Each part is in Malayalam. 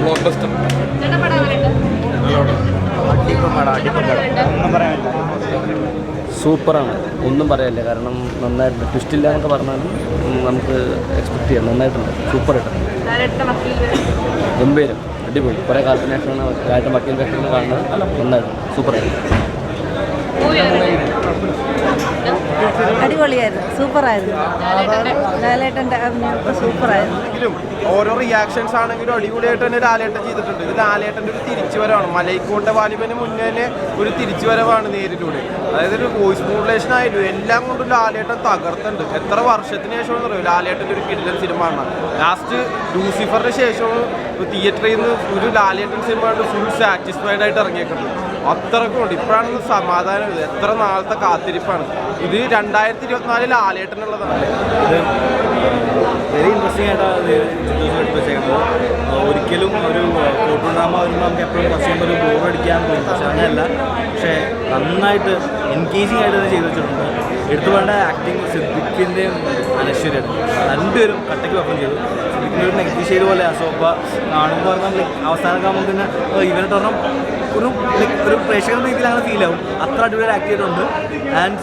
Block buster. സൂപ്പറാണ്, ഒന്നും പറയാനില്ല. കാരണം നന്നായിട്ടുണ്ട്, ട്വിസ്റ്റില്ല എന്നൊക്കെ പറഞ്ഞാലും നമുക്ക് എക്സ്പെക്ട് ചെയ്യാം. നന്നായിട്ടുണ്ട്, സൂപ്പറായിട്ടുണ്ട്, ഗംഭീരം, അടിപൊളി. കുറേ കാലത്തിന് ശേഷമാണ് രാജേട്ടൻ വക്കീൽ വേഷം കാണുന്നത്. നന്നായിട്ട് സൂപ്പറായിട്ട്, അടിപൊളിയായിരുന്നു, സൂപ്പറായിരുന്നു. ലാലേട്ടൻ്റെ സൂപ്പറായിരുന്നു. ഓരോ റിയാക്ഷൻസ് ആണെങ്കിലും അടിപൊളിയായിട്ട് തന്നെ ലാലേട്ടൻ ചെയ്തിട്ടുണ്ട്. ഇത് ലാലേട്ടൻ്റെ ഒരു തിരിച്ചുവരവാണ്. മലൈക്കോട്ടെ വാലിബന് മുന്നേ തന്നെ ഒരു തിരിച്ചുവരവാണ് നേരിലൂടെ. അതായത് ഒരു വോയിസ് മോഡുലേഷൻ ആയാലും എല്ലാം കൊണ്ടും ലാലേട്ടൻ തകർത്തുണ്ട്. എത്ര വർഷത്തിന് ശേഷമാണെന്ന് അറിയാം ലാലേട്ടൻ്റെ ഒരു കിടിലൻ സിനിമ ആണ്. ലാസ്റ്റ് ലൂസിഫറിന് ശേഷമാണ് തിയേറ്ററിൽ നിന്ന് ഒരു ലാലേട്ടൻ സിനിമ ആയിട്ട് ഫുൾ സാറ്റിസ്ഫൈഡ് ആയിട്ട് ഇറങ്ങിയേക്കുന്നത്. അത്രക്കും ഉണ്ട്. ഇപ്പോഴാണ് സമാധാനം. ഇത് എത്ര നാളത്തെ കാത്തിരിപ്പാണ്. ഇത് 2024 ലാലേട്ടനുള്ളതാണ്. ഇത് വെരി ഇൻട്രസ്റ്റിംഗ് ആയിട്ടാണ് എടുത്ത് വെച്ചേക്കുന്നത്. ഒരിക്കലും ഒരു കോർട്ട് ഡ്രാമ വരുമ്പോൾ നമുക്ക് എപ്പോഴും കുറച്ച് കഴിയുമ്പോൾ ഒരു ബോർ അടിക്കാൻ തോന്നും. പക്ഷെ അങ്ങനെയല്ല. പക്ഷേ നന്നായിട്ട് എൻഗേജിങ് ആയിട്ട് തന്നെ ചെയ്തു വെച്ചിട്ടുണ്ട്. എടുത്തു വേണ്ട ആക്ടിങ് സിദ്ദിഖിൻ്റെയും അനശ്വരയുടെ രണ്ടുപേരും കട്ടയ്ക്ക് പെർഫോം ചെയ്തു. സിദ്ദിഖിൻ്റെ ഒരു നെഗറ്റീവ് ഷെയ്ഡ് പോലെ അസോപ്പ കാണുമ്പോൾ പറഞ്ഞാൽ അവസാനം കാണുമ്പോൾ തന്നെ ഇവനെ പറഞ്ഞാൽ ഒരു പ്രേക്ഷകരുടെ രീതിയിൽ അങ്ങനെ ഫീൽ ആവും. അത്ര അടിപൊളി ആക്ട് ചെയ്തിട്ടുണ്ട്. ആൻഡ്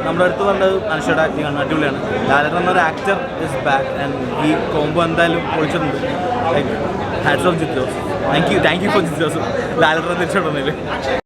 നമ്മുടെ അടുത്ത് പറഞ്ഞത് അനശ്വരയുടെ ആക്ടിങ് ആണ്, അടിപൊളിയാണ്. ലാലേട്ടൻ എന്നൊരു ആക്ടർ ഇസ് ബാക്ക് ആൻഡ് ഈ കോംബോ എന്തായാലും പൊളിച്ചിട്ടുണ്ട്. Like hats off Jith Jose. Thank you for Jith Jose ലാലേട്ടനെ തിരിച്ചുകൊണ്ടുവന്നതിൽ.